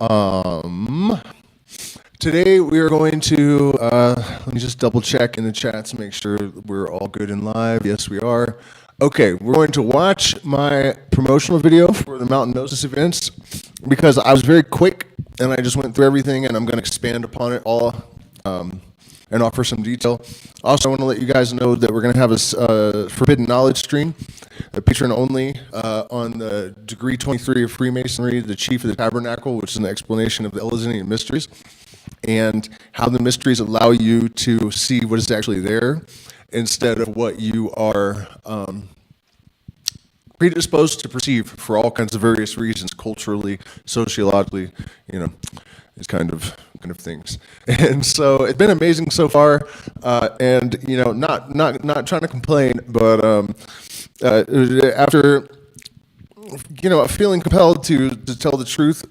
accomadations. Today we are going to, let me just double check in the chat to make sure we're all good and live. Yes, we are. Okay, we're going to watch my promotional video for the MountainGnosis events because I was very quick and I just went through everything, and I'm going to expand upon it all and offer some detail. Also, I want to let you guys know that we're going to have a Forbidden Knowledge stream, a patron only, on the Degree 23 of Freemasonry, the Chief of the Tabernacle, which is an explanation of the Elizabethan mysteries, and how the mysteries allow you to see what is actually there instead of what you are predisposed to perceive for all kinds of various reasons, culturally, sociologically, these kind of things. And so it's been amazing so far, and not trying to complain, but after feeling compelled to tell the truth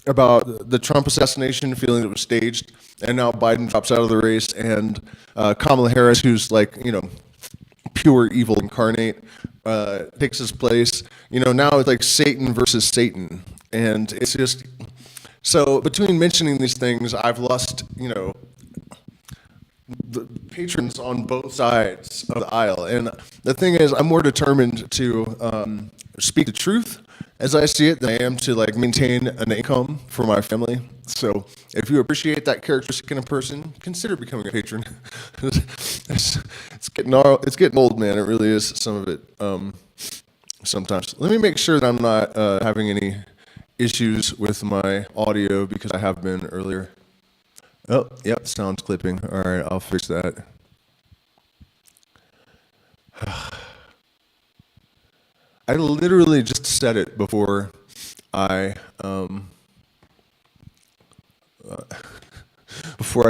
about the Trump assassination, feeling that it was staged, and now Biden drops out of the race, and Kamala Harris, who's pure evil incarnate, takes his place. Now it's like Satan versus Satan, and it's just so. Between mentioning these things, I've lost the patrons on both sides of the aisle, and the thing is, I'm more determined to speak the truth as I see it than I am to maintain an income for my family. So if you appreciate that characteristic in a person, consider becoming a patron. It's getting old, man. It really is, some of it. Sometimes. Let me make sure that I'm not having any issues with my audio, because I have been earlier. Oh, yep, sound's clipping. All right, I'll fix that. I literally just said it before I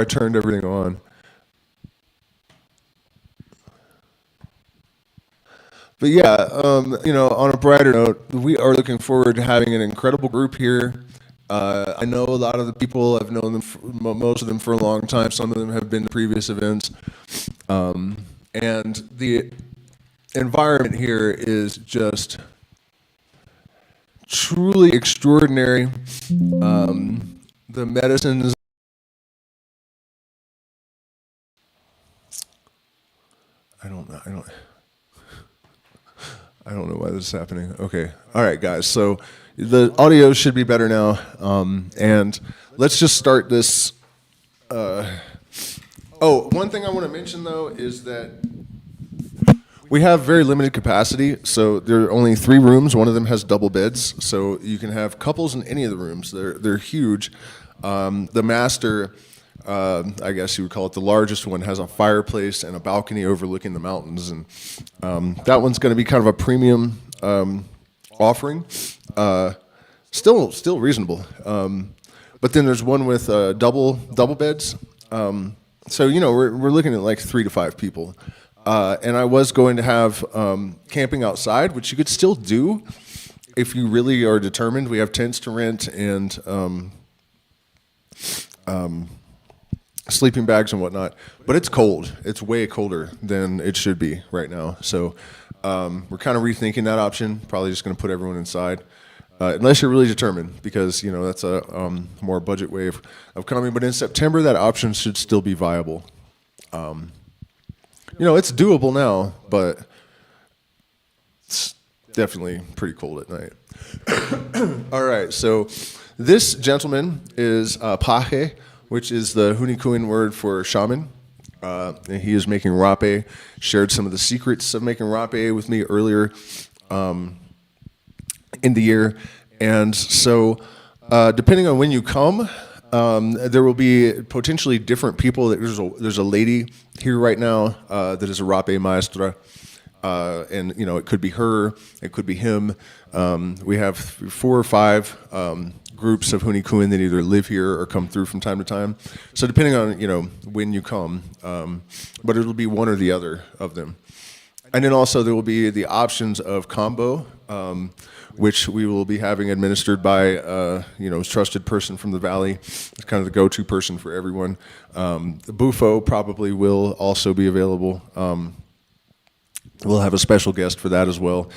turned everything on. But yeah, on a brighter note, we are looking forward to having an incredible group here. I know a lot of the people. I've known them, most of them, for a long time. Some of them have been to previous events, and the environment here is just truly extraordinary. The medicines. I don't know why this is happening. Okay. All right, guys. So the audio should be better now. And let's just start this. One thing I want to mention, though, is that we have very limited capacity. So there are only 3 rooms. One of them has double beds. So you can have couples in any of the rooms. They're huge. The master, I guess you would call it the largest one, has a fireplace and a balcony overlooking the mountains, and that one's going to be kind of a premium offering. Still reasonable. But then there's one with double beds. So we're looking at 3 to 5 people. And I was going to have camping outside, which you could still do if you really are determined. We have tents to rent and sleeping bags and whatnot, but it's cold. It's way colder than it should be right now. So we're kind of rethinking that option. Probably just going to put everyone inside, unless you're really determined, because that's a more budget way of coming. But in September, that option should still be viable. It's doable now, but it's definitely pretty cold at night. All right, so this gentleman is Paje, which is the Hunikuin word for shaman. And he is making rape, shared some of the secrets of making rape with me earlier in the year. And so depending on when you come, there will be potentially different people. There's a lady here right now that is a rape maestra. And it could be her, it could be him. We have 4 or 5 groups of Hunikuin that either live here or come through from time to time. So depending on when you come, but it'll be one or the other of them. And then also there will be the options of kambo, which we will be having administered by a trusted person from the valley. It's kind of the go-to person for everyone. The bufo probably will also be available. We'll have a special guest for that as well.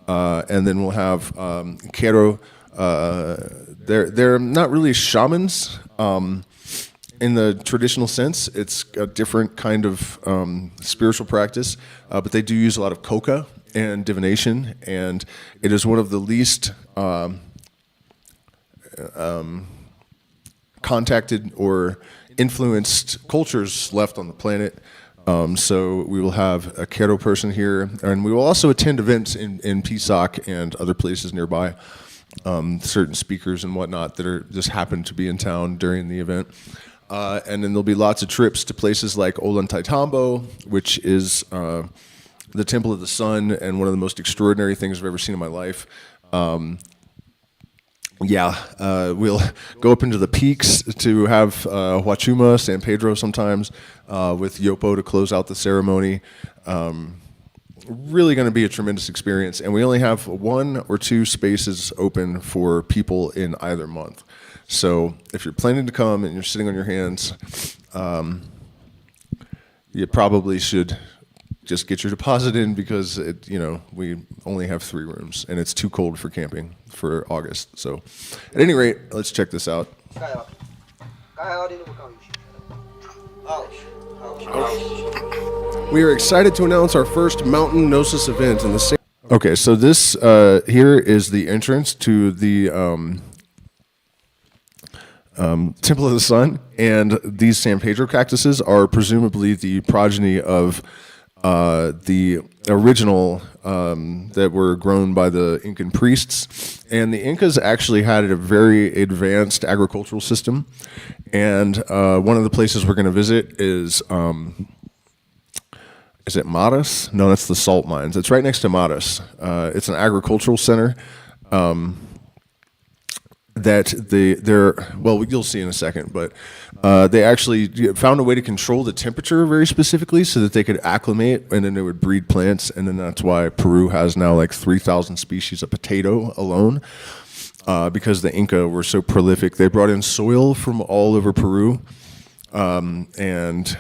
And then we'll have Kero They're not really shamans in the traditional sense. It's a different kind of spiritual practice, but they do use a lot of coca and divination, and it is one of the least contacted or influenced cultures left on the planet. So we will have a Quero person here, and we will also attend events in Pisac and other places nearby, certain speakers and whatnot that are just happen to be in town during the event. And then there'll be lots of trips to places like Ollantaytambo, which is the Temple of the Sun, and one of the most extraordinary things I've ever seen in my life. We'll go up into the peaks to have huachuma, San Pedro sometimes, with yopo to close out the ceremony. Really going to be a tremendous experience, and we only have 1 or 2 spaces open for people in either month. So if you're planning to come and you're sitting on your hands, you probably should just get your deposit in, because we only have 3 rooms and it's too cold for camping for August. So at any rate, let's check this out. We are excited to announce our first MountainGnosis event in the same. Okay, so this here is the entrance to the Temple of the Sun, and these San Pedro cactuses are presumably the progeny of the original that were grown by the Incan priests. And the Incas actually had a very advanced agricultural system. And one of the places we're going to visit is it Maras? No, that's the salt mines. It's right next to Maras. It's an agricultural center. You'll see in a second, but they actually found a way to control the temperature very specifically so that they could acclimate, and then they would breed plants, and then that's why Peru has now like 3,000 species of potato alone, because the Inca were so prolific. They brought in soil from all over Peru, and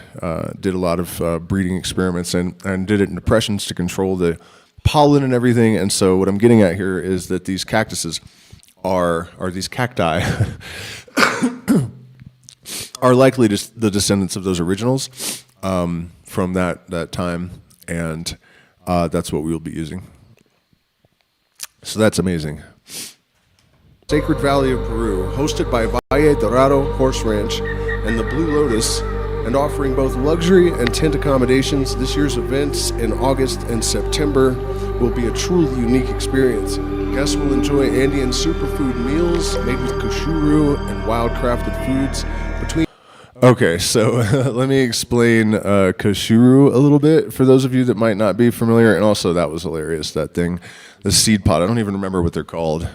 did a lot of breeding experiments, and did it in depressions to control the pollen and everything. And so what I'm getting at here is that these cactuses are these cacti are likely the descendants of those originals from that time, and that's what we will be using. So that's amazing. Sacred Valley of Peru, hosted by Valle Dorado Horse Ranch and the Blue Lotus, and offering both luxury and tent accommodations. This year's events in August and September will be a truly unique experience. Guests will enjoy Andean superfood meals made with cushuro and wild crafted foods. Okay, so let me explain cushuro a little bit for those of you that might not be familiar. And also, that was hilarious, that thing, the seed pod. I don't even remember what they're called.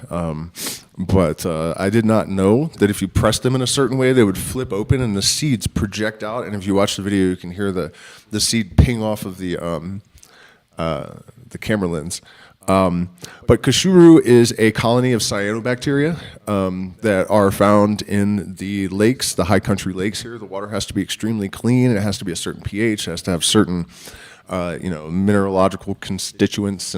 But I did not know that if you press them in a certain way, they would flip open and the seeds project out. And if you watch the video, you can hear the seed ping off of the camera lens. But cushuro is a colony of cyanobacteria that are found in the lakes, the high country lakes here. The water has to be extremely clean. It has to be a certain pH. It has to have certain mineralogical constituents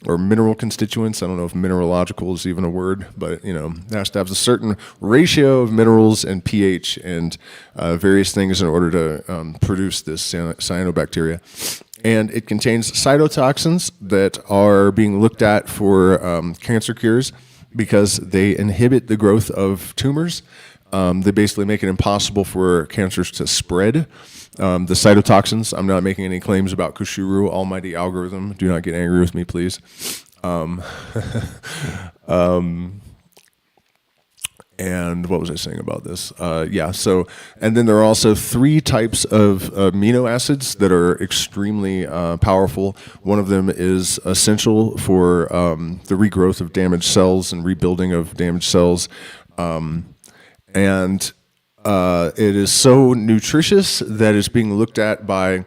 or mineral constituents. I don't know if mineralogical is even a word, but it has to have a certain ratio of minerals and pH and various things in order to produce this cyanobacteria. And it contains cytotoxins that are being looked at for cancer cures because they inhibit the growth of tumors. They basically make it impossible for cancers to spread. The cytotoxins, I'm not making any claims about cushuro, almighty algorithm. Do not get angry with me, please. And what was I saying about this? And then there are also 3 types of amino acids that are extremely powerful. One of them is essential for the regrowth of damaged cells and rebuilding of damaged cells. And it is so nutritious that it's being looked at by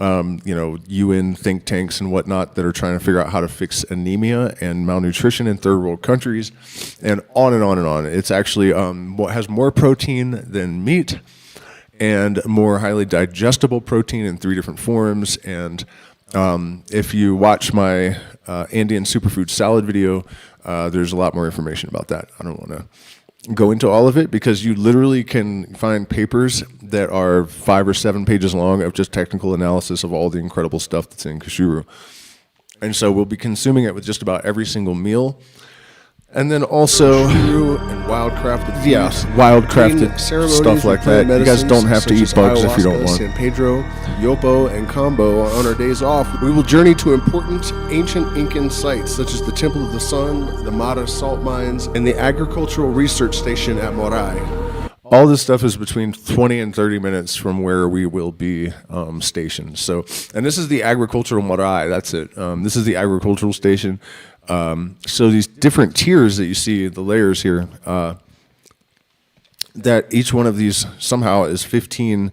UN think tanks and whatnot that are trying to figure out how to fix anemia and malnutrition in third world countries, and on and on and on. It's actually has more protein than meat and more highly digestible protein in 3 different forms. And if you watch my Andean superfood salad video, there's a lot more information about that. I don't want to go into all of it because you literally can find papers that are 5 or 7 pages long of just technical analysis of all the incredible stuff that's in cushuro. And so we'll be consuming it with just about every single meal. And then also, and wildcrafted stuff like that. You guys don't have to eat bugs if you don't want. San Pedro, yopo, and kambo. On our days off, we will journey to important ancient Incan sites such as the Temple of the Sun, the Mata salt mines, and the agricultural research station at Morai. All this stuff is between 20 and 30 minutes from where we will be stationed. So, and this is the agricultural Morai. That's it. This is the agricultural station. So these different tiers that you see, the layers here, that each one of these somehow is 15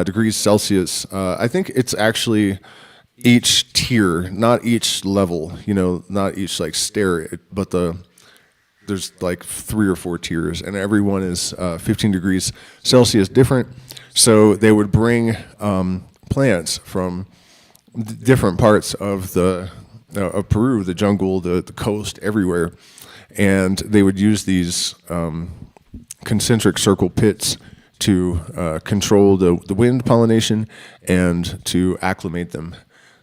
degrees Celsius. I think it's actually each tier, not each level, not each like stair, but there's like 3 or 4 tiers, and every one is 15 degrees Celsius different. So they would bring plants from different parts of of Peru, the jungle, the coast, everywhere, and they would use these concentric circle pits to control the wind pollination and to acclimate them.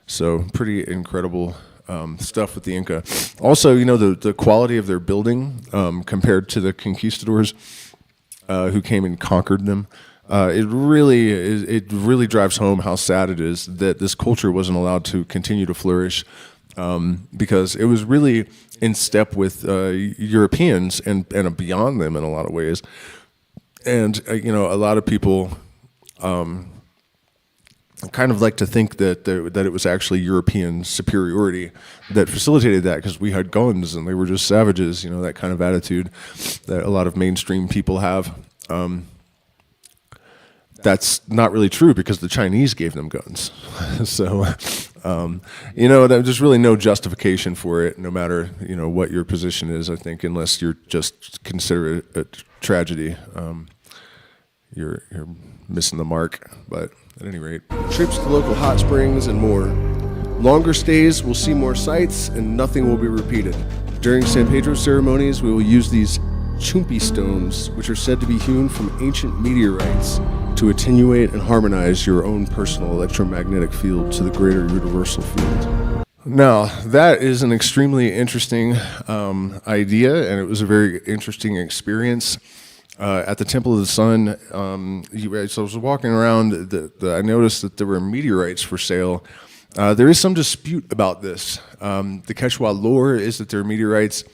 So pretty incredible stuff with the Inca. Also, the quality of their building compared to the conquistadors who came and conquered them. It really drives home how sad it is that this culture wasn't allowed to continue to flourish. Because it was really in step with Europeans and beyond them in a lot of ways. And, a lot of people kind of like to think that it was actually European superiority that facilitated that because we had guns and they were just savages, that kind of attitude that a lot of mainstream people have. That's not really true because the Chinese gave them guns. So, there's really no justification for it, no matter, what your position is, I think, unless you're just consider it a tragedy. You're missing the mark, but at any rate. Trips to local hot springs and more. Longer stays will see more sights and nothing will be repeated. During San Pedro ceremonies, we will use these chumpi stones, which are said to be hewn from ancient meteorites, to attenuate and harmonize your own personal electromagnetic field to the greater universal field. Now, that is an extremely interesting idea, and it was a very interesting experience. At the Temple of the Sun, so I was walking around, I noticed that there were meteorites for sale. There is some dispute about this. The Quechua lore is that they're meteorites.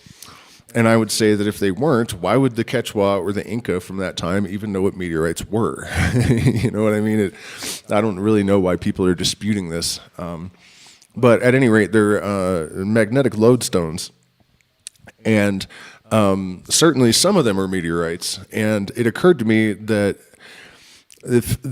And I would say that if they weren't, why would the Quechua or the Inca from that time even know what meteorites were? You know what I mean? I don't really know why people are disputing this. But at any rate, they're magnetic lodestones. And certainly some of them are meteorites. And it occurred to me that if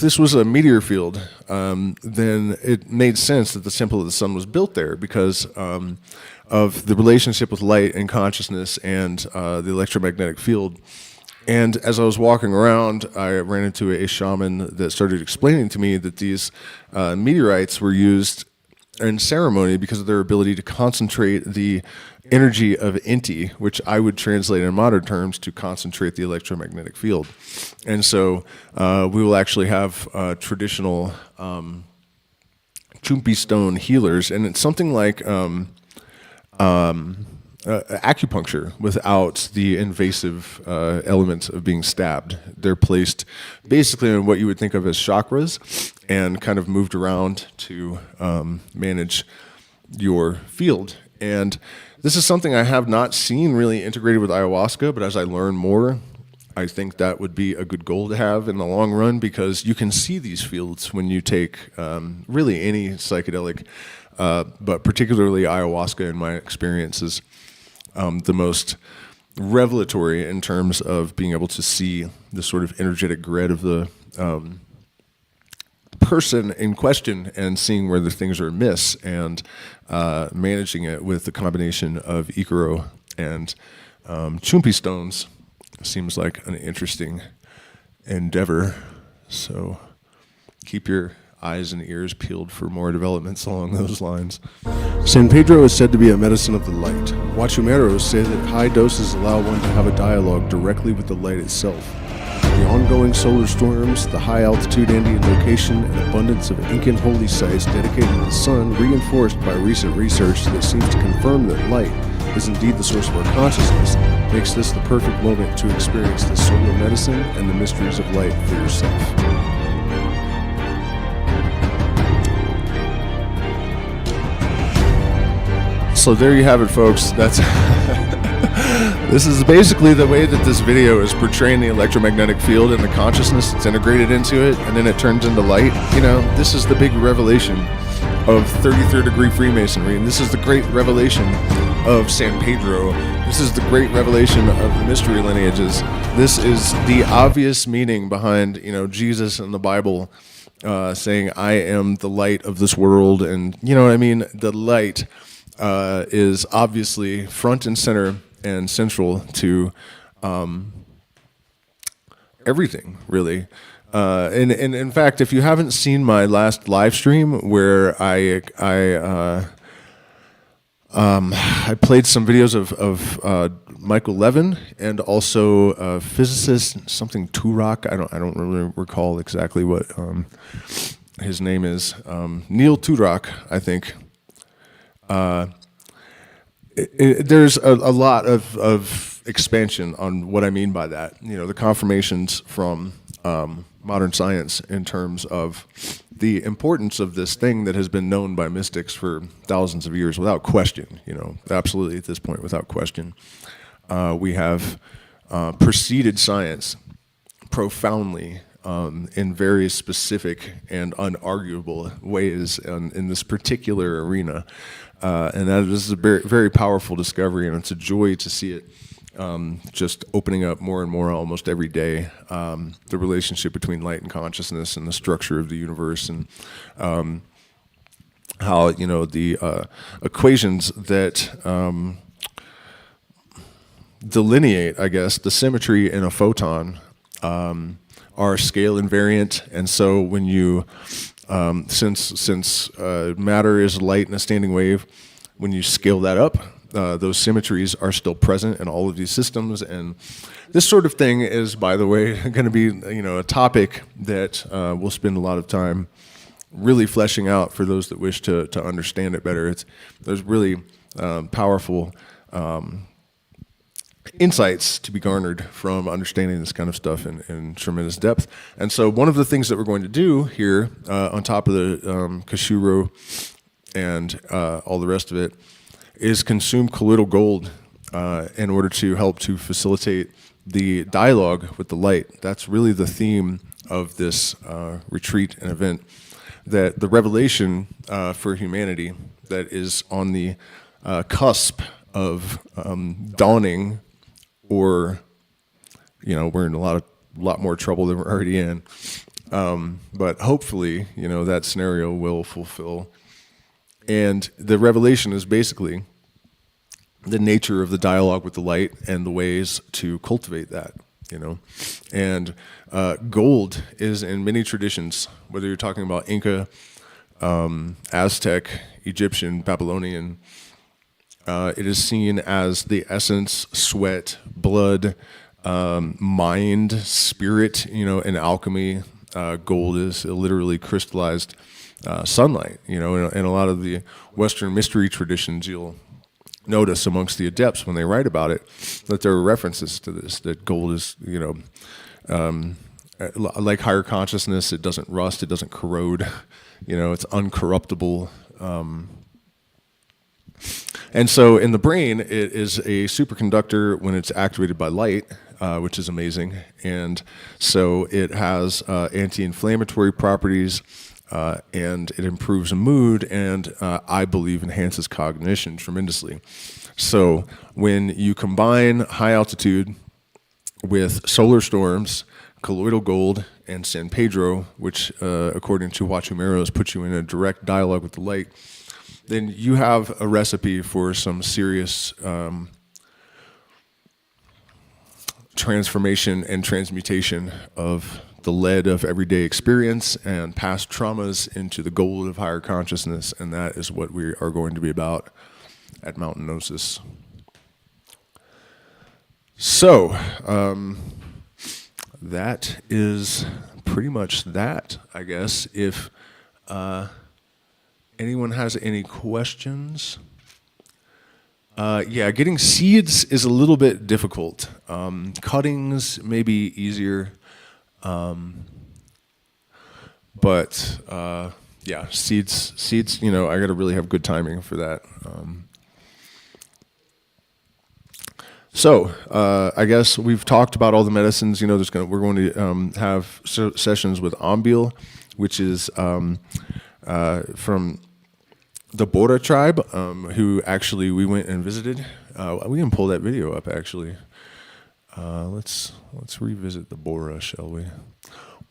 this was a meteor field, then it made sense that the Temple of the Sun was built there because of the relationship with light and consciousness and the electromagnetic field. And as I was walking around, I ran into a shaman that started explaining to me that these meteorites were used in ceremony because of their ability to concentrate the energy of Inti, which I would translate in modern terms to concentrate the electromagnetic field. And so we will actually have traditional chumpi stone healers, and it's something like acupuncture without the invasive elements of being stabbed. They're placed basically in what you would think of as chakras and kind of moved around to manage your field. And this is something I have not seen really integrated with ayahuasca, but as I learn more, I think that would be a good goal to have in the long run because you can see these fields when you take really any psychedelic, but particularly ayahuasca in my experience is the most revelatory in terms of being able to see the sort of energetic grid of the person in question and seeing where the things are amiss and managing it with the combination of Icaro and chumpi stones seems like an interesting endeavor. So keep your eyes and ears peeled for more developments along those lines. San Pedro is said to be a medicine of the light. Huachumeros say that high doses allow one to have a dialogue directly with the light itself. The ongoing solar storms, the high-altitude Andean location, and abundance of Incan holy sites dedicated to the sun, reinforced by recent research that seems to confirm that light is indeed the source of our consciousness, makes this the perfect moment to experience the solar medicine and the mysteries of light for yourself. So there you have it, folks. That's this is basically the way that this video is portraying the electromagnetic field and the consciousness that's integrated into it, and then it turns into light. You know, this is the big revelation of 33rd degree Freemasonry, and this is the great revelation of San Pedro. This is the great revelation of the mystery lineages. This is the obvious meaning behind, you know, Jesus and the Bible saying, "I am the light of this world," and you know what I mean. The light is obviously front and center and central to everything, really. And in fact, if you haven't seen my last live stream where I played some videos of Michael Levin and also physicist something Turok. I don't really recall exactly what his name is. Neil Turok, I think. There's a lot of expansion on what I mean by that. You know, the confirmations from modern science in terms of the importance of this thing that has been known by mystics for thousands of years without question. You know, absolutely at this point without question. We have preceded science profoundly in very specific and unarguable ways in this particular arena. And that is a very, very powerful discovery, and it's a joy to see it just opening up more and more almost every day, the relationship between light and consciousness and the structure of the universe, and how, you know, the equations that delineate, I guess, the symmetry in a photon are scale invariant, and so when you since matter is light in a standing wave, when you scale that up, those symmetries are still present in all of these systems. And this sort of thing is, by the way, going to be, you know, a topic that we'll spend a lot of time really fleshing out for those that wish to understand it better. There's really powerful insights to be garnered from understanding this kind of stuff in tremendous depth. And so one of the things that we're going to do here, on top of the cushuro and all the rest of it, is consume colloidal gold in order to help to facilitate the dialogue with the light. That's really the theme of this retreat and event, that the revelation for humanity that is on the cusp of dawning, or, you know, we're in a lot more trouble than we're already in. But hopefully, you know, that scenario will fulfill. And the revelation is basically the nature of the dialogue with the light and the ways to cultivate that, you know. And gold is in many traditions, whether you're talking about Inca, Aztec, Egyptian, Babylonian, it is seen as the essence, sweat, blood, mind, spirit, you know, in alchemy. Gold is literally crystallized sunlight, you know. In a lot of the Western mystery traditions, you'll notice amongst the adepts when they write about it that there are references to this, that gold is, you know, like higher consciousness. It doesn't rust, it doesn't corrode, you know, it's uncorruptible. And so in the brain, it is a superconductor when it's activated by light, which is amazing. And so it has anti-inflammatory properties, and it improves mood, and I believe enhances cognition tremendously. So when you combine high altitude with solar storms, colloidal gold, and San Pedro, which according to Huachumeros puts you in a direct dialogue with the light, then you have a recipe for some serious transformation and transmutation of the lead of everyday experience and past traumas into the gold of higher consciousness, and that is what we are going to be about at MountainGnosis. So, that is pretty much that, I guess. If anyone has any questions, yeah, getting seeds is a little bit difficult. Cuttings may be easier, but yeah, seeds. You know, I got to really have good timing for that. So I guess we've talked about all the medicines. You know, we're going to have sessions with Ambil, which is from the Bora tribe, who actually we went and visited. We can pull that video up actually. Let's revisit the Bora, shall we?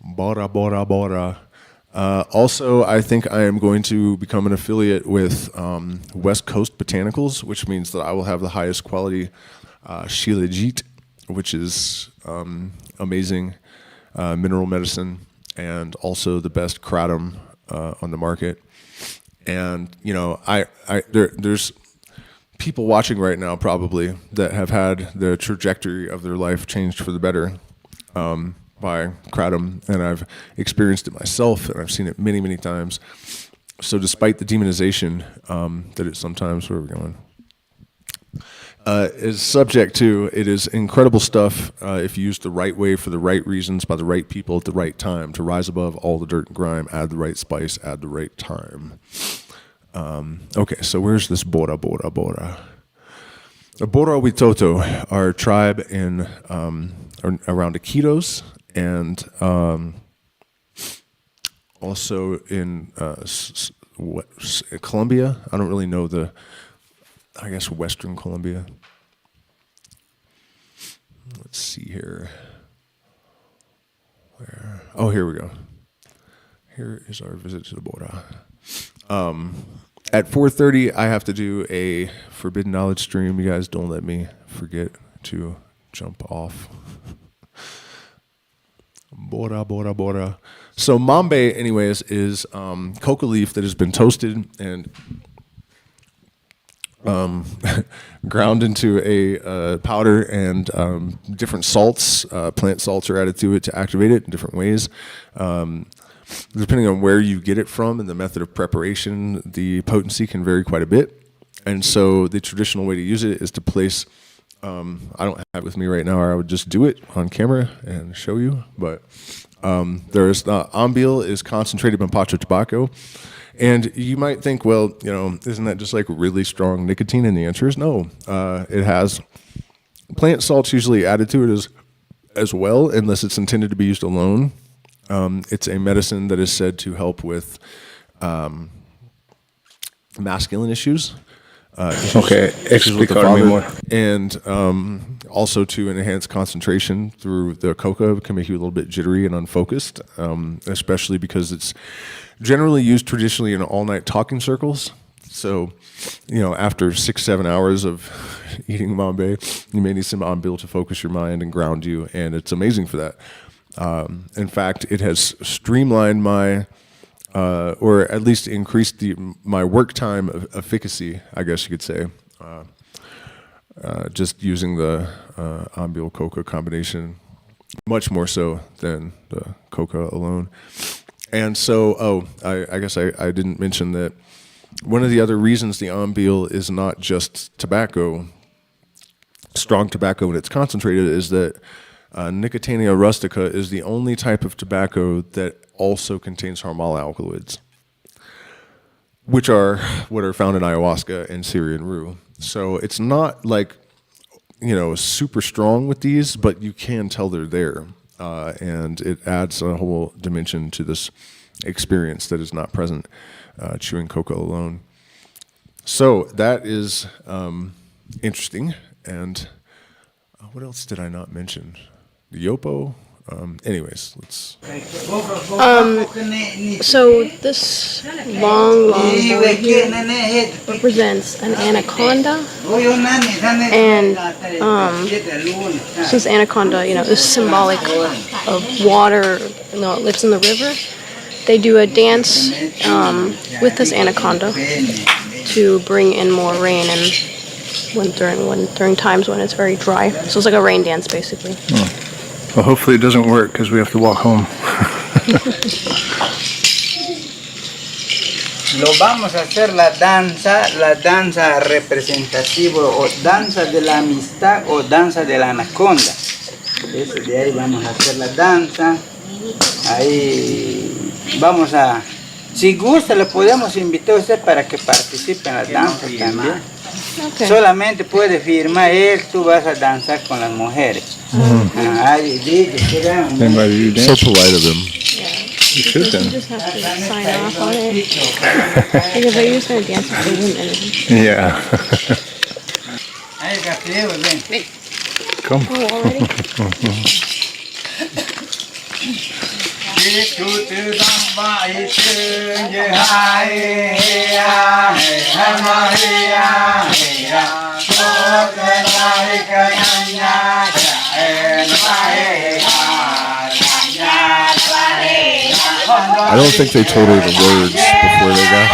Bora, Bora, Bora. Also, I think I am going to become an affiliate with West Coast Botanicals, which means that I will have the highest quality Shilajit, which is amazing mineral medicine, and also the best kratom on the market. And you know, there's people watching right now probably that have had the trajectory of their life changed for the better by kratom, and I've experienced it myself, and I've seen it many, many times. So despite the demonization that it sometimes, where are we going? Is subject to, it is incredible stuff if used the right way for the right reasons by the right people at the right time to rise above all the dirt and grime, add the right spice, add the right time. Okay, so where's this Bora, Bora, Bora? The Bora Witoto, our tribe in around Iquitos, and also in Colombia. I don't really know I guess Western Colombia. Let's see here. Where? Oh, here we go. Here is our visit to the Bora. At 4:30, I have to do a Forbidden Knowledge stream. You guys don't let me forget to jump off. Bora, Bora, Bora. So mambe, anyways, is coca leaf that has been toasted and ground into a powder, and different salts, plant salts are added to it to activate it in different ways. Depending on where you get it from and the method of preparation, the potency can vary quite a bit. And so the traditional way to use it is to place, I don't have it with me right now, or I would just do it on camera and show you. But there's Ambil is concentrated Mapacho tobacco. And you might think, well, you know, isn't that just like really strong nicotine? And the answer is no. It has plant salts usually added to it as well, unless it's intended to be used alone. It's a medicine that is said to help with masculine issues. Okay, explain me more. And also to enhance concentration through the coca can make you a little bit jittery and unfocused, especially because it's generally used traditionally in all-night talking circles. So, you know, after 6-7 hours of eating mambe, you may need some Ambil to focus your mind and ground you, and it's amazing for that. In fact, it has streamlined my, or at least increased my work time efficacy, I guess you could say, just using the Ambil coca combination, much more so than the coca alone. And so, I guess I didn't mention that one of the other reasons the Ambil is not just tobacco, strong tobacco when it's concentrated, is that Nicotiana rustica is the only type of tobacco that also contains harmala alkaloids, which are what are found in ayahuasca and Syrian rue. So it's not like, you know, super strong with these, but you can tell they're there. And it adds a whole dimension to this experience that is not present chewing coca alone. So that is interesting. And what else did I not mention? The yopo, Anyways, let's. So this long board here represents an anaconda, and since anaconda, is symbolic of water, it lives in the river. They do a dance with this anaconda to bring in more rain and during times when it's very dry. So it's like a rain dance, basically. Oh. Well, hopefully it doesn't work because we have to walk home. Lo vamos a hacer la danza representativa o danza de la amistad o danza de la anaconda. Eso de ahí vamos a hacer la danza. Ahí vamos a, si gusta, le podemos invitar a usted para que participe en la danza también. Okay. Solamente puede firmar él, tú vas a danzar con las mujeres. So polite of him. You should You then. just have to sign off on it. Because they're just going to dance with the women. Yeah. Come. Oh, already? I don't think they told her the words before they got.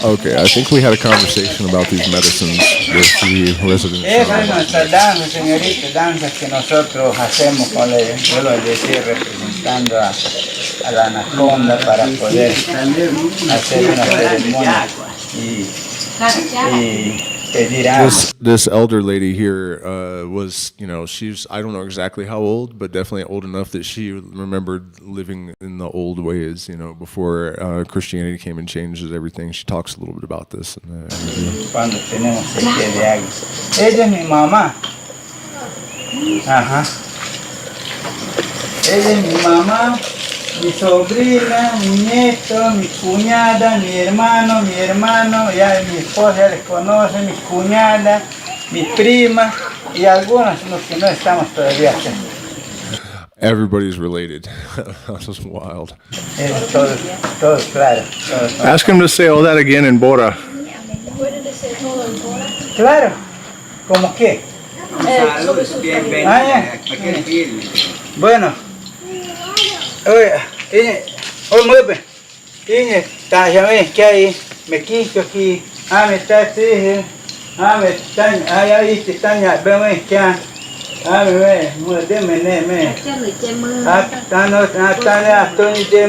Okay, I think we had a conversation about these medicines with the residents. Esa es nuestra danza, señorita, danza que nosotros hacemos, vuelvo a decir, representando a la anaconda para poder hacer una ceremonia y pedir agua. This elder lady here was, she's, I don't know exactly how old, but definitely old enough that she remembered living in the old ways, before Christianity came and changes everything. She talks a little bit about this. Cuando tenemos sequía de agua. Ella es mi mamá. Ajá. Ella es mi mamá, mi sobrina, mi nieto, mi cuñada, mi hermano, ya mi esposa ya les conoce, mi cuñada, mi prima y algunos los que no estamos todavía aquí. Everybody's related. This is wild. Todo claro. Ask him to say all that again in Bora. Claro. ¿Cómo qué? Bueno. Oye, mueve. Está ya ves que hay me quito aquí. Me está así. Me están ahí están ya ves que me muerde me. Está no está ya estoy de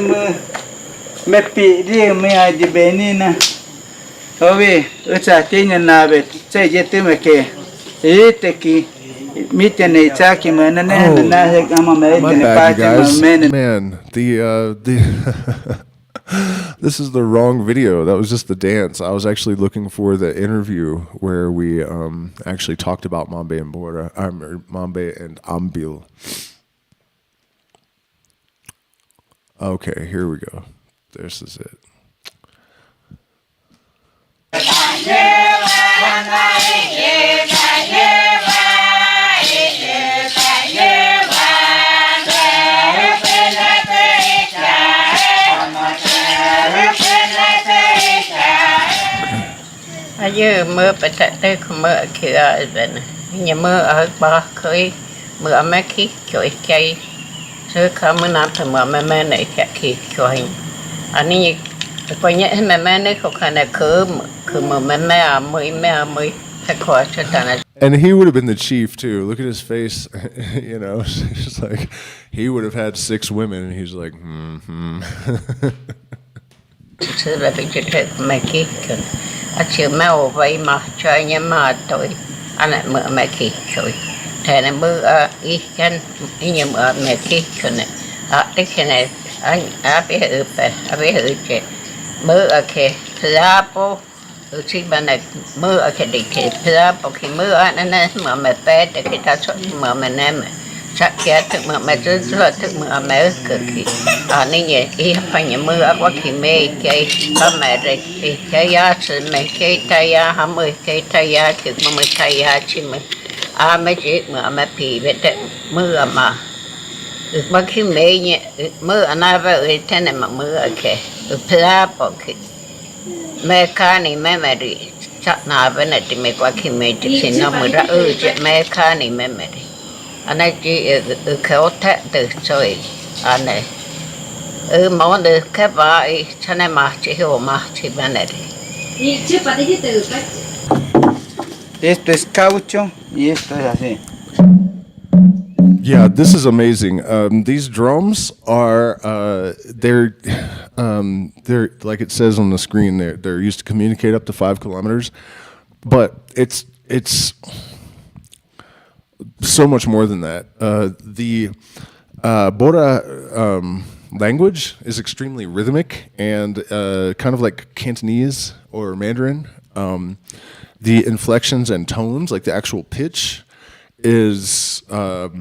me pidi me de benina. Oye, esa tiene nave. Se yete me que aquí. My bad, you guys. Man, the this is the wrong video. That was just the dance. I was actually looking for the interview where we actually talked about Mambe and Bora, Mambe and Ambil. Okay, here we go. This is it. Như mưa phải chạy tới mưa kia vậy nhà mưa ở ba khơi mưa mấy khi chơi cây sơ khá mưa nằm thì mưa mẹ này khi chơi anh ấy coi nhẹ mẹ này không khả năng cứ mưa mẹ mới phải khỏi cho ta này And he would have been the chief too. Look at his face, you know. It's like he would have had 6 women, and he's like, Xưa là bị chết mẹ kia chiều mau vậy mà chơi nhá mà tôi anh lại mượn mẹ kia rồi thế này mưa ý chân ý nhớ mượn mẹ kia rồi này cái khi này anh biết hử chết mưa ở kia ra po chỉ bên này mưa ở kia đi kia ra po khi mưa anh này mượn mẹ bé để khi ta xuất mượn mẹ nem chắc kia thức mượn mẹ rất thức mượn mẹ cực kỳ nên vậy ý phải nhớ mưa quá khi mê cái ba mẹ rồi thì cái giá sự mẹ cái tay giá 20 cái tay giá chừng 30 tay giá chỉ mà mấy chị mẹ phì về đấy mưa mà ba khi mê nhẹ mưa anh ấy về thế này mà mưa ở kia ra bỏ kia mẹ cá này mẹ đi chắc nào bên này thì mẹ qua khi mẹ thì xin nó mưa ra chuyện mẹ cá này mẹ đi anh ấy chỉ khéo thẹn từ rồi anh này món được cái vậy cho nên mà chỉ hiểu mà chỉ bên này đi. Esto es caucho y esto es así. yeah, this is amazing. These drums are they're like it says on the screen. They're used to communicate up to 5 kilometers, but it's so much more than that. The Bora language is extremely rhythmic and kind of like Cantonese or Mandarin. The inflections and tones, like the actual pitch, is like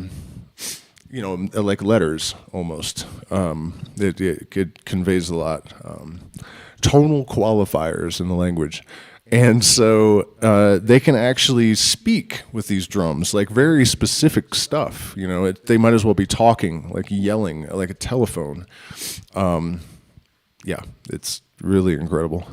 letters almost. It conveys a lot. Tonal qualifiers in the language. And so they can actually speak with these drums, like very specific stuff. You know, they might as well be talking, like yelling, like a telephone. Yeah, it's really incredible.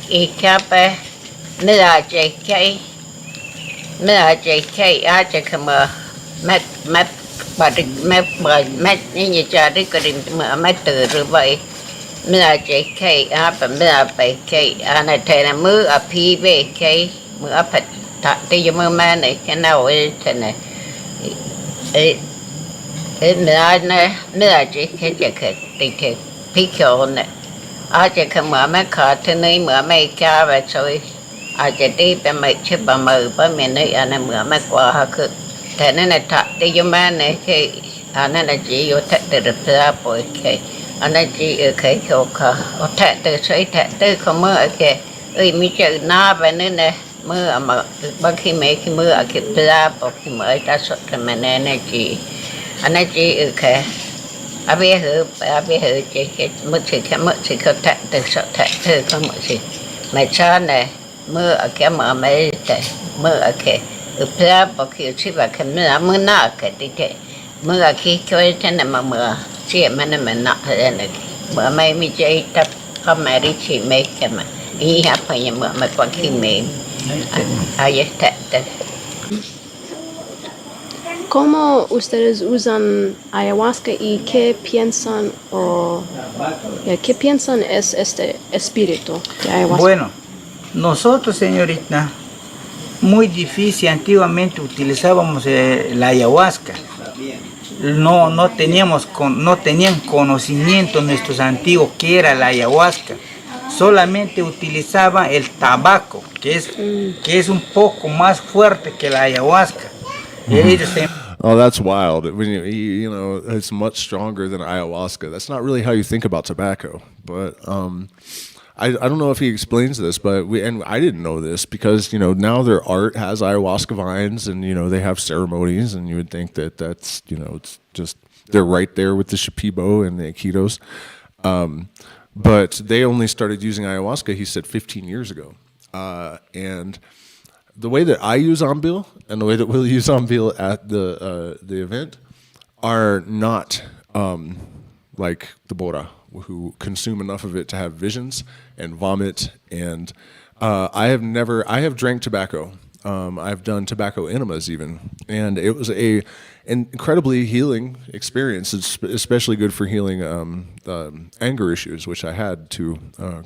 I kape mila JK aja kama met như cha đi cái điểm mà met từ rồi vậy mila JK apa mila BK này thế là mưa ở PVK mưa ở phải tại vì mưa mà này cái nào ấy thế này mila JK chỉ cái cái PK này aja kama mấy khá thế này mưa mấy cha vậy rồi aja đi bên mấy chiếc bà mờ bên miền này anh mưa mấy qua ha cứ thế nên là thật đi cho mấy này cái anh là chỉ có thật từ được ra bồi cái anh là chỉ ở cái chỗ cả ở thật từ sấy thật từ không mưa ở cái mi chơi na bên này nè mưa mà ban khi mấy khi mưa ở cái ra bồi khi mới ta xuất cái mình này chỉ anh là chỉ ở cái bây giờ cái mất chỉ có thật từ sợ thật từ không mất gì mà cha này mưa ở cái mà mấy cái mưa ở cái ra bỏ khi chỉ vào cái mưa nạ cái đi thế mưa ở khi coi thế này mà mưa chỉ mà nạ thế này mưa mấy mi chơi tập không mà đi chỉ mấy cái mà ý hấp phải mưa mà quan khi mấy ai thế thế. ¿Cómo ustedes usan ayahuasca y qué piensan qué piensan es este espíritu de ayahuasca? Bueno, nosotros, señorita, muy difícil, antiguamente utilizábamos la ayahuasca. No tenían conocimiento nuestros antiguos que era la ayahuasca. Solamente utilizaban el tabaco, que es un poco más fuerte que la ayahuasca. Oh, that's wild. When you know, it's much stronger than ayahuasca. That's not really how you think about tobacco. But I don't know if he explains this, but I didn't know this because, you know, now their art has ayahuasca vines and, you know, they have ceremonies and you would think that's, you know, it's just, they're right there with the shipibo and the aikidos. But they only started using ayahuasca, he said, 15 years ago. And the way that I use Ambil and the way that we'll use Ambil at the event are not like the Bora, who consume enough of it to have visions and vomit. And I have drank tobacco. I've done tobacco enemas even, and it was an incredibly healing experience. It's especially good for healing anger issues, which I had to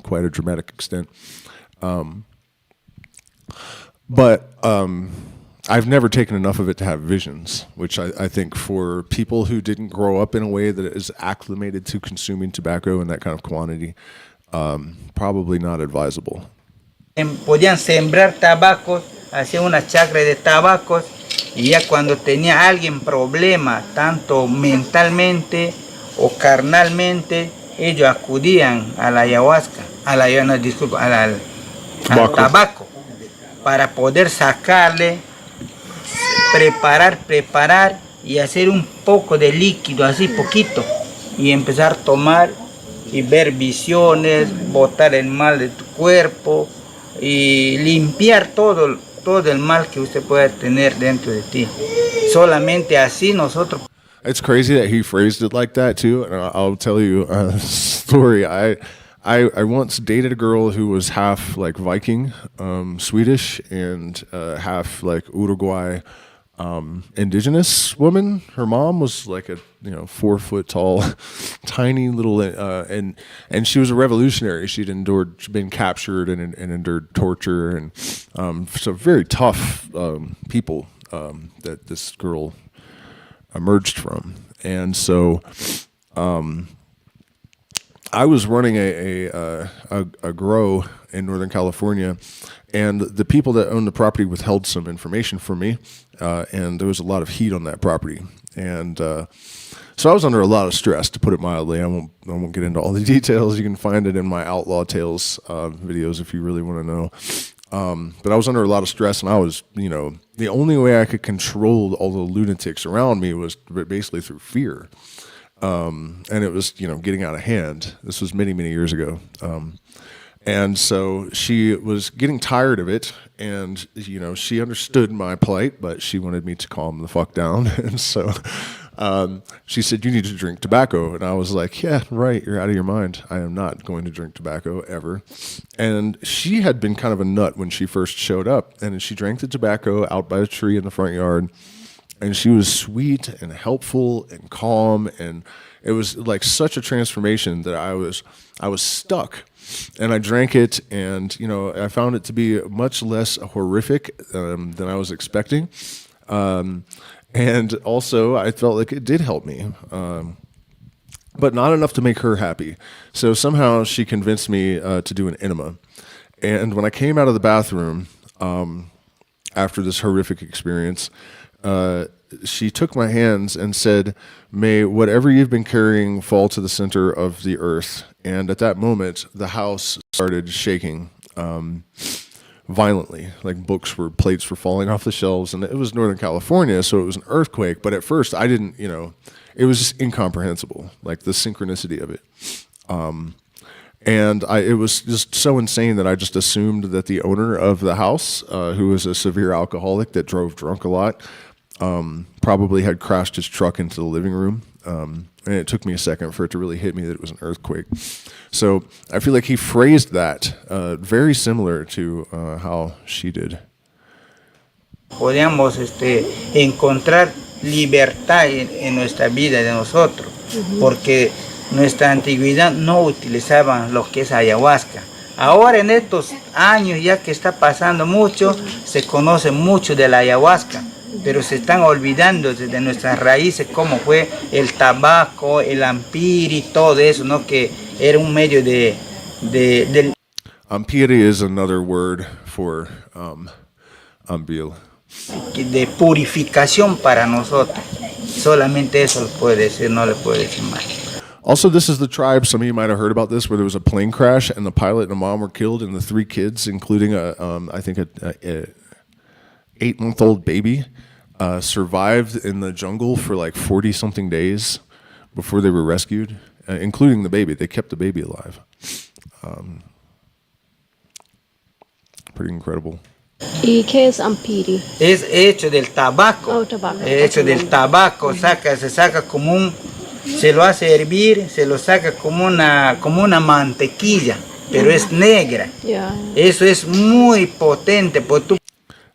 quite a dramatic extent. But I've never taken enough of it to have visions, which I think for people who didn't grow up in a way that is acclimated to consuming tobacco in that kind of quantity, probably not advisable. Podían sembrar tabacos, hacían una chacra de tabacos y ya cuando tenía alguien problema, tanto mentalmente o carnalmente, ellos acudían a la ayahuasca, al tabaco, para poder sacarle, preparar y hacer un poco de líquido, así poquito, y empezar a tomar y ver visiones, botar el mal de tu cuerpo y limpiar todo el mal que usted pueda tener dentro de ti. Solamente así nosotros. It's crazy that he phrased it like that too. And I'll tell you a story. I once dated a girl who was half like Viking, Swedish, and half like Uruguay, indigenous woman. Her mom was like a 4 foot tall, tiny little, and she was a revolutionary. She'd been captured and endured torture, and so very tough people that this girl emerged from. And so I was running a grow in Northern California, and the people that owned the property withheld some information from me, and there was a lot of heat on that property. And so I was under a lot of stress, to put it mildly. I won't get into all the details. You can find it in my Outlaw Tales videos if you really want to know. But I was under a lot of stress, and I was, the only way I could control all the lunatics around me was basically through fear. And it was, getting out of hand. This was many, many years ago. And so she was getting tired of it, and, she understood my plight, but she wanted me to calm the fuck down. And so she said, "You need to drink tobacco." And I was like, "Yeah, right, you're out of your mind. I am not going to drink tobacco ever." And she had been kind of a nut when she first showed up, and she drank the tobacco out by a tree in the front yard. And she was sweet and helpful and calm, and it was like such a transformation that I was stuck. And I drank it, and I found it to be much less horrific than I was expecting. And also, I felt like it did help me, but not enough to make her happy. So somehow she convinced me to do an enema. And when I came out of the bathroom after this horrific experience, she took my hands and said, "May whatever you've been carrying fall to the center of the earth." And at that moment, the house started shaking violently. Like plates were falling off the shelves, and it was Northern California, so it was an earthquake. But at first, I didn't, it was just incomprehensible, like the synchronicity of it. And it was just so insane that I just assumed that the owner of the house, who was a severe alcoholic that drove drunk a lot, probably had crashed his truck into the living room. And it took me a second for it to really hit me that it was an earthquake. So I feel like he phrased that very similar to how she did. Podíamos encontrar libertad en nuestra vida de nosotros, porque nuestra antigüedad no utilizaban lo que es ayahuasca. Ahora en estos años, ya que está pasando mucho, se conoce mucho de la ayahuasca, pero se están olvidando de nuestras raíces, como fue el tabaco, el ampiri, todo eso, ¿no? Que era un medio del... Ampiri is another word for ambil. De purificación para nosotros. Solamente eso le puedo decir, no le puedo decir más. Also, this is the tribe, some of you might have heard about this, where there was a plane crash and the pilot and the mom were killed, and the 3 kids, including a 8-month-old baby, survived in the jungle for like 40-something days before they were rescued, including the baby. They kept the baby alive. Pretty incredible. ¿Y qué es ampiri? Es hecho del tabaco. Oh, tabaco. Hecho del tabaco, se saca como se lo hace hervir, se lo saca como una mantequilla, pero es negra. Yeah. Eso es muy potente, pues tú.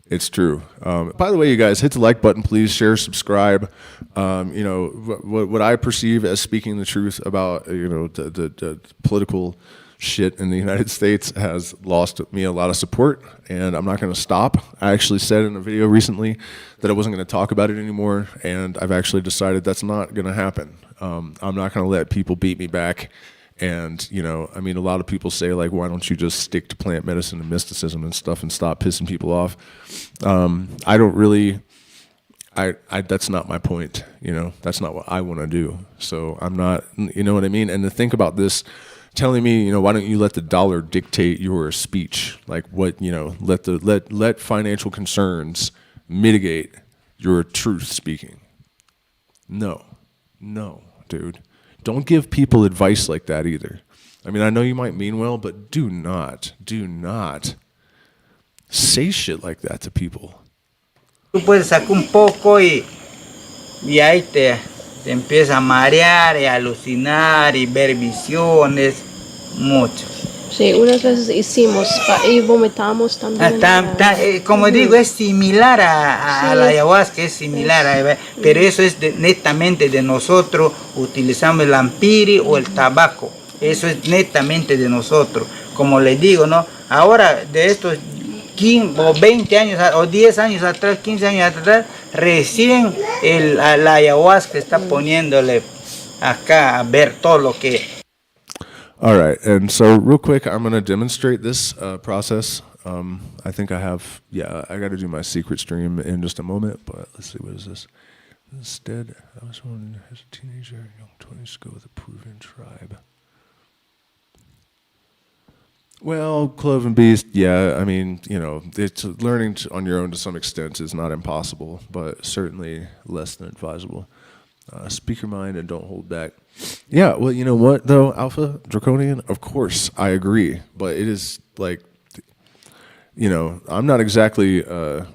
It's true. By the way, you guys, hit the like button, please. Share, subscribe. You know, what I perceive as speaking the truth about, you know, the political shit in the United States has lost me a lot of support, and I'm not going to stop. I actually said in a video recently that I wasn't going to talk about it anymore, and I've actually decided that's not going to happen. I'm not going to let people beat me back. And, you know, I mean, a lot of people say, like, why don't you just stick to plant medicine and mysticism and stuff and stop pissing people off? I don't really, that's not my point, you know, that's not what I want to do. So I'm not, you know what I mean? And to think about this, telling me, you know, why don't you let the dollar dictate your speech? Like what, you know, let financial concerns mitigate your truth speaking. No, dude. Don't give people advice like that either. I mean, I know you might mean well, but do not say shit like that to people. Tú puedes sacar un poco y ahí te empieza a marear y a alucinar y ver visiones, mucho. Sí, unas veces hicimos y vomitamos también. Como digo, es similar a la ayahuasca, es similar, pero eso es netamente de nosotros. Utilizamos el ampiri o el tabaco, eso es netamente de nosotros. Como les digo, ¿no? Ahora de estos 15 o 20 años o 10 años atrás, 15 años atrás, recién la ayahuasca está poniéndole acá a ver todo lo que. All right, and so real quick, I'm going to demonstrate this process. I think I have, I got to do my secret stream in just a moment, but let's see, what is this? Instead, I was wondering, as a teenager, young 20s, to go with a Peruvian tribe. Well, Cloven Beast, I mean, you know, it's learning on your own to some extent is not impossible, but certainly less than advisable. Speak your mind and don't hold back. Yeah, well, you know what, though, Alpha Draconian? Of course, I agree, but it is like, you know, I'm not exactly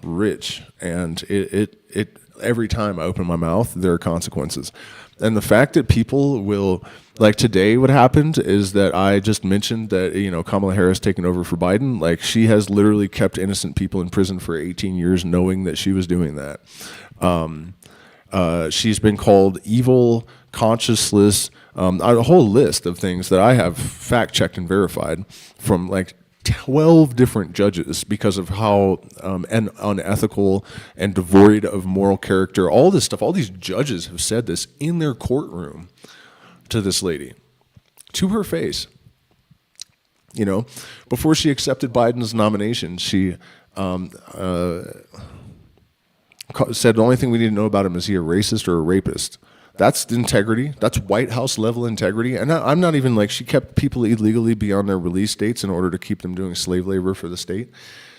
rich, and it every time I open my mouth, there are consequences. And the fact that people will, like today, what happened is that I just mentioned that, you know, Kamala Harris taking over for Biden, like she has literally kept innocent people in prison for 18 years knowing that she was doing that. She's been called evil, conscienceless, a whole list of things that I have fact-checked and verified from like 12 different judges because of how unethical and devoid of moral character, all this stuff, all these judges have said this in their courtroom to this lady, to her face. You know, before she accepted Biden's nomination, she said the only thing we need to know about him is he a racist or a rapist. That's integrity. That's White House level integrity. And I'm not even like, she kept people illegally beyond their release dates in order to keep them doing slave labor for the state.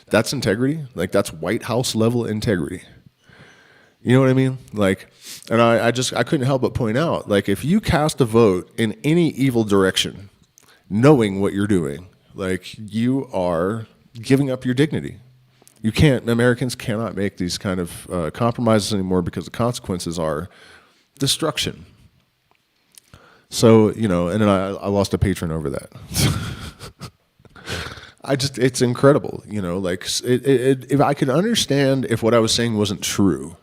That's integrity. Like that's White House level integrity. You know what I mean? Like, and I couldn't help but point out, like if you cast a vote in any evil direction, knowing what you're doing, like you are giving up your dignity. You can't, Americans cannot make these kind of compromises anymore because the consequences are destruction. So, you know, and then I lost a patron over that. It's incredible, you know, like if I could understand if what I was saying wasn't true,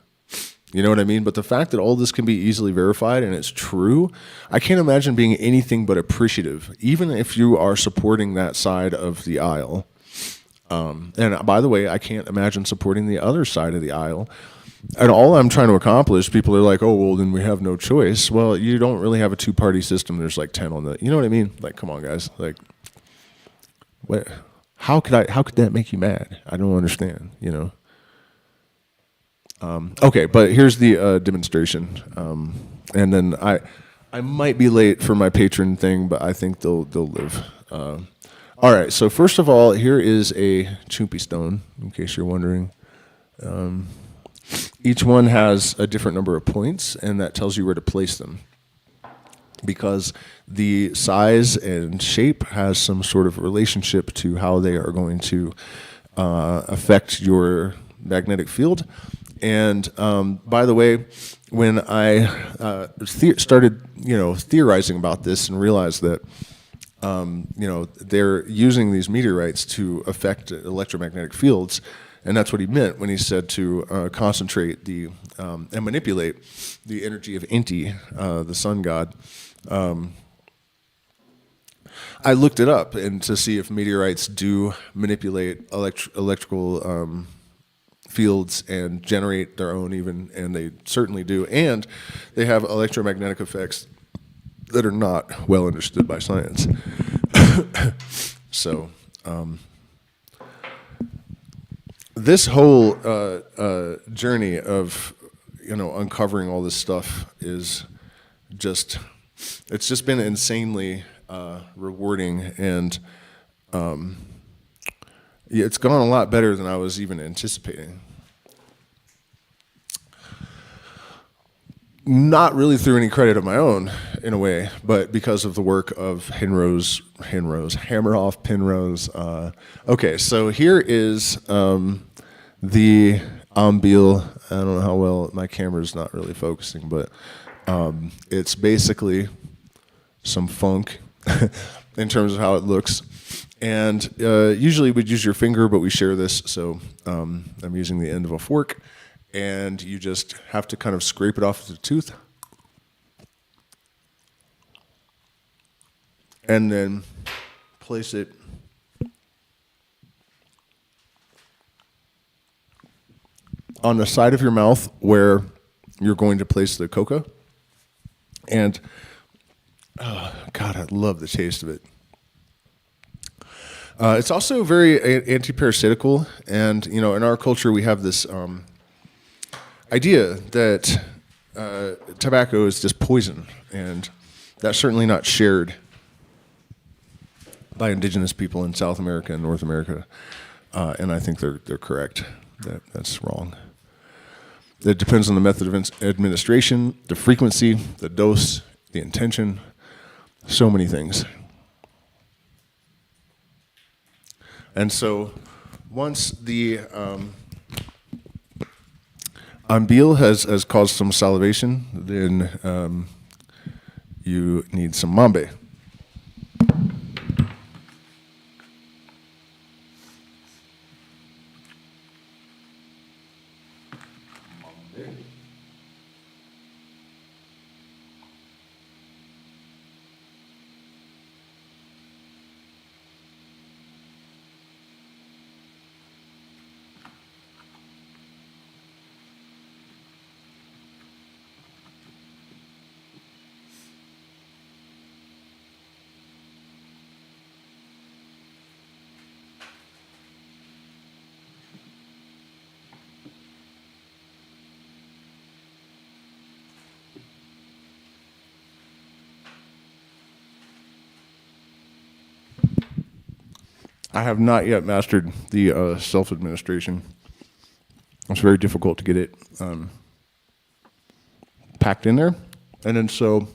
you know what I mean? But the fact that all this can be easily verified and it's true, I can't imagine being anything but appreciative, even if you are supporting that side of the aisle. And by the way, I can't imagine supporting the other side of the aisle. And all I'm trying to accomplish, people are like, oh, well, then we have no choice. Well, you don't really have a two-party system. There's like 10 on the, you know what I mean? Like, come on, guys. Like, what? How could that make you mad? I don't understand, you know? Okay, but here's the demonstration. And then I might be late for my patron thing, but I think they'll live. All right, so first of all, here is a chupi stone, in case you're wondering. Each one has a different number of points, and that tells you where to place them. Because the size and shape has some sort of relationship to how they are going to affect your magnetic field. And by the way, when I started, theorizing about this and realized that, they're using these meteorites to affect electromagnetic fields, and that's what he meant when he said to concentrate and manipulate the energy of Inti, the sun god. I looked it up and to see if meteorites do manipulate electrical fields and generate their own even, and they certainly do. And they have electromagnetic effects that are not well understood by science. So this whole journey of uncovering all this stuff is it's just been insanely rewarding, and it's gone a lot better than I was even anticipating. Not really through any credit of my own, in a way, but because of the work of Hammeroff Penrose. Okay, so here is the Ambil. I don't know how well my camera's not really focusing, but it's basically some funk in terms of how it looks. And usually we'd use your finger, but we share this, so I'm using the end of a fork. And you just have to kind of scrape it off with the tooth. And then place it on the side of your mouth where you're going to place the coca. And, oh, God, I love the taste of it. It's also very anti-parasitical. And, in our culture we have this idea that tobacco is just poison, and that's certainly not shared by indigenous people in South America and North America, and I think they're correct. That's wrong. It depends on the method of administration, the frequency, the dose, the intention, so many things. And so once the Ambil has caused some salivation, then you need some mambe. I have not yet mastered the self-administration. It's very difficult to get it packed in there. And then so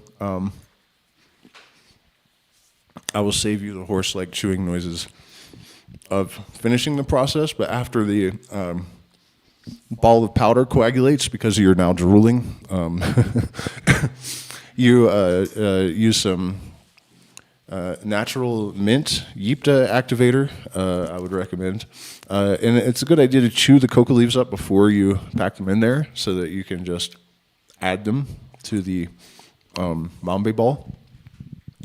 I will save you the horse-like chewing noises of finishing the process, but after the ball of powder coagulates, because you're now drooling, you use some natural mint Yipta activator, I would recommend. And it's a good idea to chew the coca leaves up before you pack them in there so that you can just add them to the mambe ball.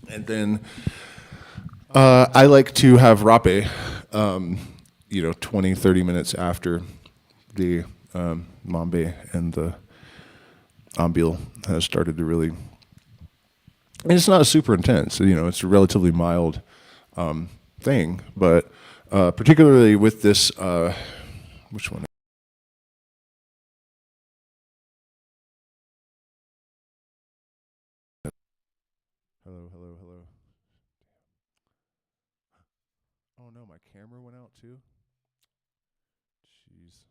And then I like to have rape, 20, 30 minutes after the mambe and the ambil has started to really. And it's not super intense, it's a relatively mild thing, but particularly with this, which one? Hello. Oh no, my camera went out too? Jeez.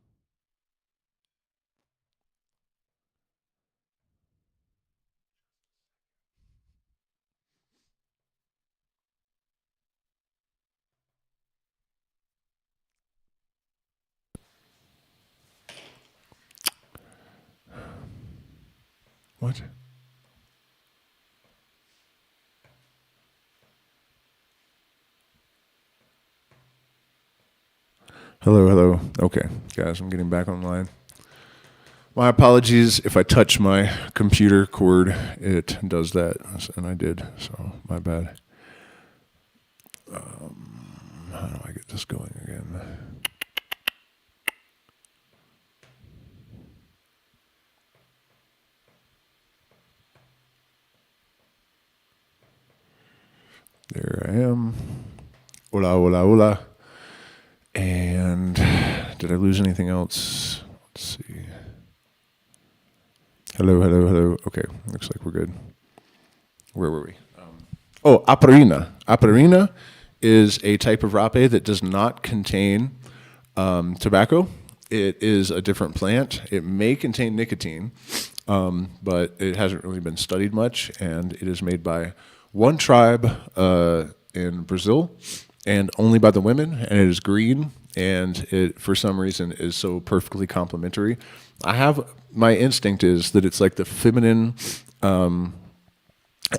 What? Hello. Okay, guys, I'm getting back online. My apologies if I touch my computer cord. It does that, and I did, so my bad. How do I get this going again? There I am. Hola. And did I lose anything else? Let's see. Hello. Okay, looks like we're good. Where were we? Aparina. Aparina is a type of rape that does not contain tobacco. It is a different plant. It may contain nicotine, but it hasn't really been studied much, and it is made by one tribe in Brazil, and only by the women, and it is green, and it, for some reason, is so perfectly complementary. My instinct is that it's like the feminine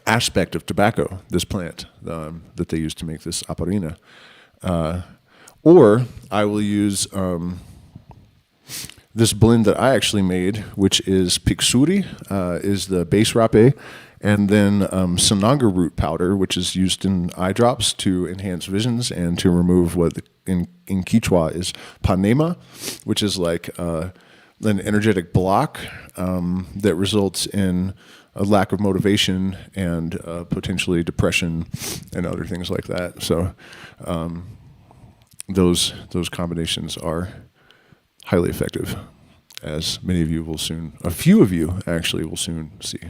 aspect of tobacco, this plant that they use to make this aparina. Or I will use this blend that I actually made, which is picsuri, is the base rape, and then sananga root powder, which is used in eye drops to enhance visions and to remove what in Quechua is panema, which is like an energetic block that results in a lack of motivation and potentially depression and other things like that. So those combinations are highly effective, as many of you will soon, a few of you actually will soon see.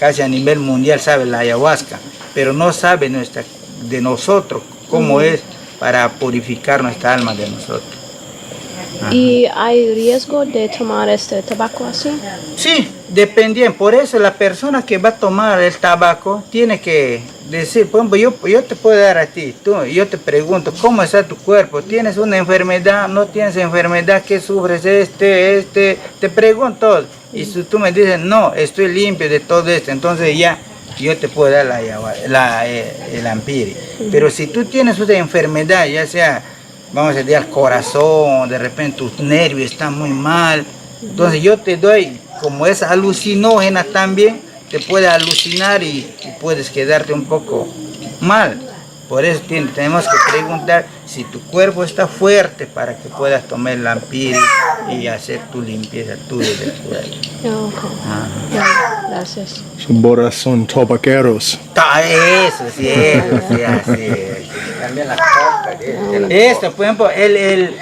Casi a nivel mundial sabe la ayahuasca, pero no sabe de nosotros cómo es para purificar nuestra alma de nosotros. ¿Y hay riesgo de tomar este tabaco así? Sí, dependiendo. Por eso la persona que va a tomar el tabaco tiene que decir, por ejemplo, yo te puedo dar a ti, yo te pregunto, ¿cómo está tu cuerpo? ¿Tienes una enfermedad? ¿No tienes enfermedad? ¿Qué sufres? Te pregunto. Y si tú me dices, no, estoy limpio de todo esto, entonces ya yo te puedo dar el ampiri. Pero si tú tienes una enfermedad, ya sea, vamos a decir, al corazón, de repente tus nervios están muy mal, entonces yo te doy, como es alucinógena también, te puede alucinar y puedes quedarte un poco mal. Por eso tenemos que preguntar si tu cuerpo está fuerte para que puedas tomar el ampiri y hacer tu limpieza tuya del cuerpo. Okay. Gracias. Sus boras son tabaqueros. Eso, así. También la coca. Esto, por ejemplo, el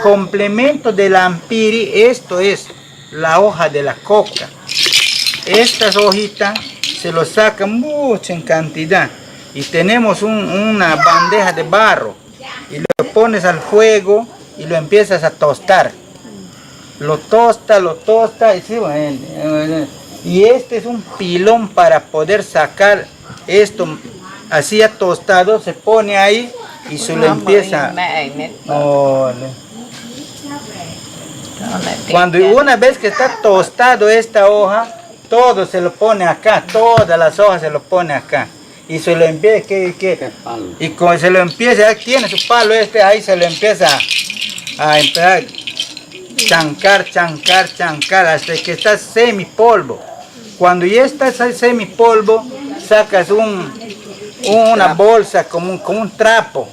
complemento del ampiri, esto es la hoja de la coca. Estas hojitas se lo sacan mucho en cantidad. Y tenemos una bandeja de barro y lo pones al fuego y lo empiezas a tostar. Lo tosta y este es un pilón para poder sacar esto así tostado, se pone ahí y se lo empieza. Cuando una vez que está tostado esta hoja, todo se lo pone acá, todas las hojas se lo pone acá. Y se lo empieza, y cuando se lo empieza, tiene su palo ahí se lo empieza a empezar chancar, hasta que está semipolvo. Cuando ya está semipolvo, sacas una bolsa como un trapo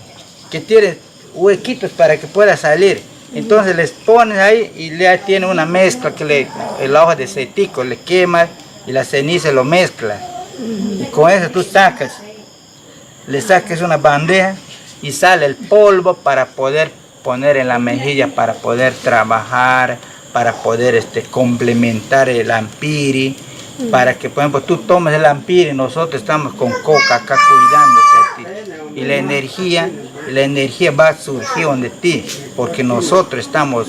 que tiene huequitos para que pueda salir. Entonces les pones ahí y ya tiene una mezcla que la hoja de cetico le quema y la ceniza lo mezcla. Y con eso tú le sacas una bandeja y sale el polvo para poder poner en la mejilla, para poder trabajar, para poder complementar el ampiri, para que, por ejemplo, tú tomes el ampiri, nosotros estamos con coca acá cuidándote a ti. Y la energía va a surgir donde ti, porque nosotros estamos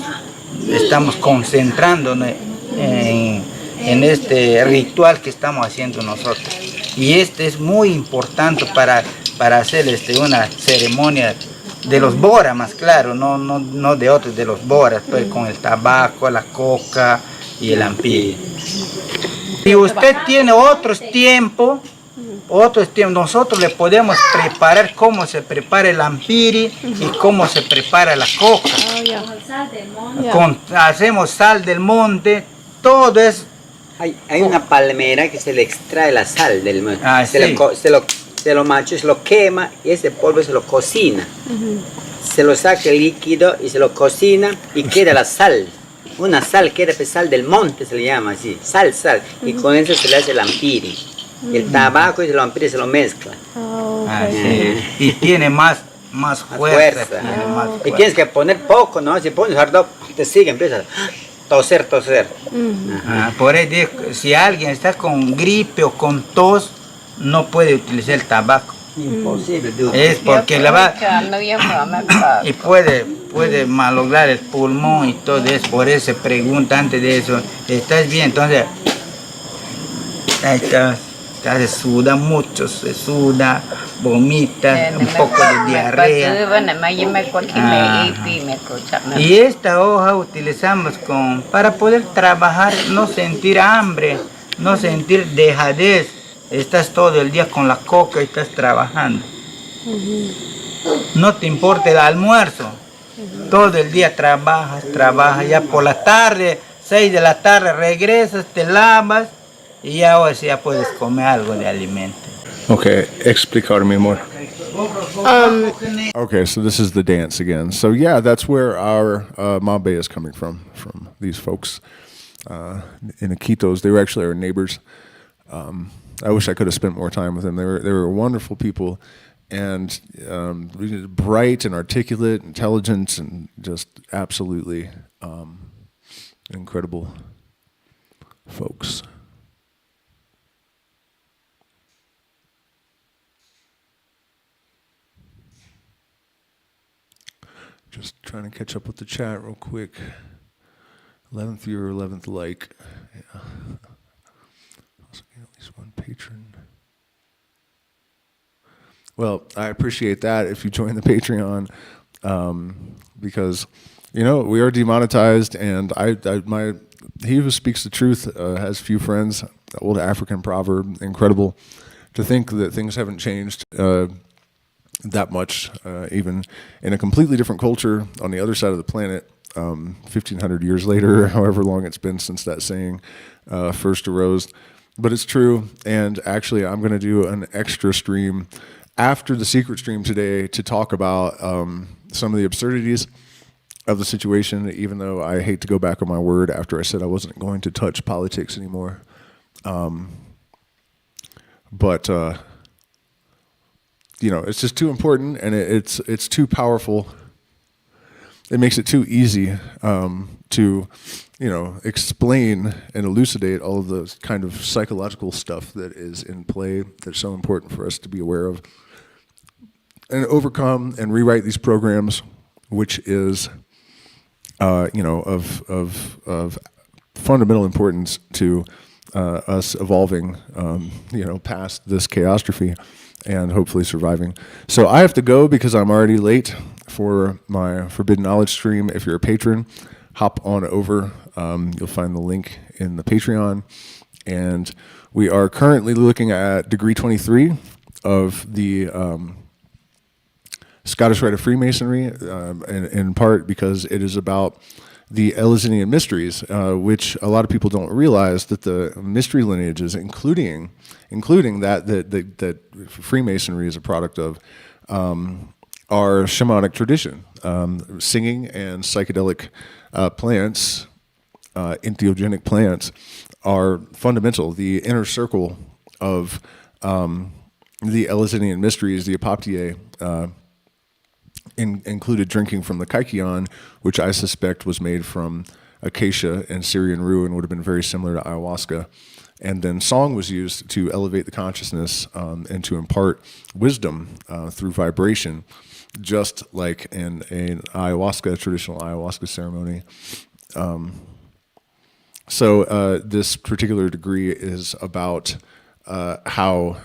concentrándonos en este ritual que estamos haciendo nosotros. Y es muy importante para hacer una ceremonia de los boras, más claro, no de otros, de los boras, pues, con el tabaco, la coca y el ampiri. Si usted tiene otros tiempos, nosotros le podemos preparar cómo se prepara el ampiri y cómo se prepara la coca. Oh, yeah. Hacemos sal del monte, todo es. Hay una palmera que se le extrae la sal del monte. Se lo macha, se lo quema y ese polvo se lo cocina. Se lo saca el líquido y se lo cocina y queda la sal. Una sal que era sal del monte, se le llama así, sal. Y con eso se le hace el ampiri. El tabaco y el ampiri se lo mezcla. Oh, okay. Y tiene más fuerza. Tiene más Y fuerza. tienes que poner poco, ¿no? Si pones harto, te sigue, empieza a toser. Por eso digo, si alguien está con gripe o con tos, no puede utilizar el tabaco. Imposible, Es porque le va y puede malograr el pulmón y todo eso. Por eso se pregunta antes de eso, ¿estás bien? Entonces, se suda mucho, vomita, un poco de diarrea. Y esta hoja utilizamos para poder trabajar, no sentir hambre, no sentir dejadez. Estás todo el día con la coca y estás trabajando. No te importa el almuerzo. Todo el día trabajas. Ya por la tarde, 6 de la tarde, regresas, te lavas y ya ahora sí ya puedes comer algo de alimento. Okay, explicarme more. Okay, so this is the dance again. So yeah, that's where our mambe is coming from these folks in Iquitos. They were actually our neighbors. I wish I could have spent more time with them. They were wonderful people, and bright and articulate, intelligent, and just absolutely incredible folks. Just trying to catch up with the chat real quick. 11th viewer, 11th like. Yeah. Also get at least one patron. Well, I appreciate that if you join the Patreon, because we are demonetized, and he who speaks the truth has few friends. Old African proverb, incredible to think that things haven't changed that much, even in a completely different culture on the other side of the planet. 1,500 years later, however long it's been since that saying first arose. But it's true, and actually I'm going to do an extra stream after the secret stream today to talk about some of the absurdities of the situation, even though I hate to go back on my word after I said I wasn't going to touch politics anymore. But it's just too important, and it's too powerful. It makes it too easy to explain and elucidate all of the kind of psychological stuff that is in play that's so important for us to be aware of and overcome and rewrite these programs, which is of fundamental importance to us evolving past this chaostrophe and hopefully surviving. So I have to go because I'm already late for my Forbidden Knowledge stream. If you're a patron, hop on over. You'll find the link in the Patreon. And we are currently looking at Degree 23 of the Scottish Rite of Freemasonry, in part because it is about the Eleusinian mysteries, which a lot of people don't realize that the mystery lineages, including that Freemasonry is a product of, our shamanic tradition, singing and psychedelic plants, entheogenic plants, are fundamental. The inner circle of the Eleusinian mysteries, the apoptyae, included drinking from the kykeon, which I suspect was made from acacia and Syrian rue and would have been very similar to ayahuasca. And then song was used to elevate the consciousness and to impart wisdom through vibration, just like in an traditional ayahuasca ceremony. So this particular degree is about how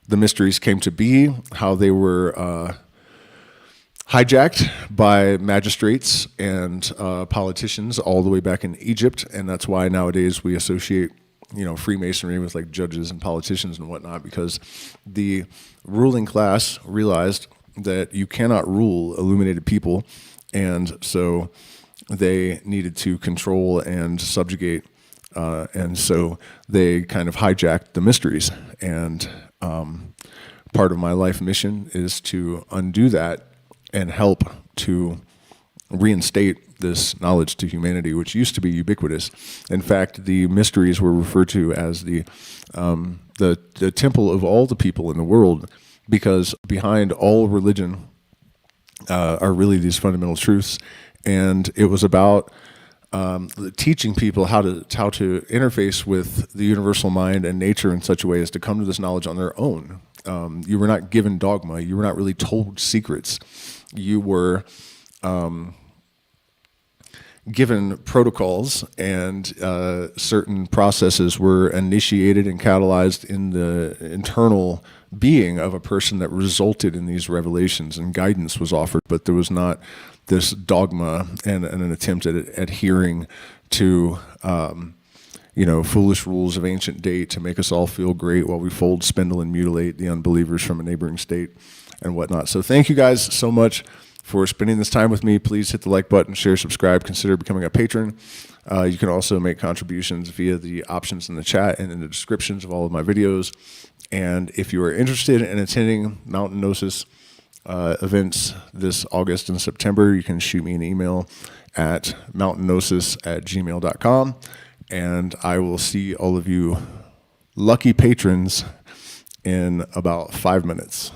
the mysteries came to be, how they were hijacked by magistrates and politicians all the way back in Egypt, and that's why nowadays we associate, Freemasonry with like judges and politicians and whatnot, because the ruling class realized that you cannot rule illuminated people, and so they needed to control and subjugate, and so they kind of hijacked the mysteries. And part of my life mission is to undo that and help to reinstate this knowledge to humanity, which used to be ubiquitous. In fact, the mysteries were referred to as the temple of all the people in the world, because behind all religion are really these fundamental truths. And it was about teaching people how to interface with the universal mind and nature in such a way as to come to this knowledge on their own. You were not given dogma. You were not really told secrets. You were given protocols, and certain processes were initiated and catalyzed in the internal being of a person that resulted in these revelations, and guidance was offered, but there was not this dogma and an attempt at adhering to foolish rules of ancient date to make us all feel great while we fold, spindle, and mutilate the unbelievers from a neighboring state and whatnot. So thank you guys so much for spending this time with me. Please hit the like button, share, subscribe, consider becoming a patron. You can also make contributions via the options in the chat and in the descriptions of all of my videos. And if you are interested in attending MountainGnosis events this August and September, you can shoot me an email at mountainknosis@gmail.com, and I will see all of you lucky patrons in about 5 minutes.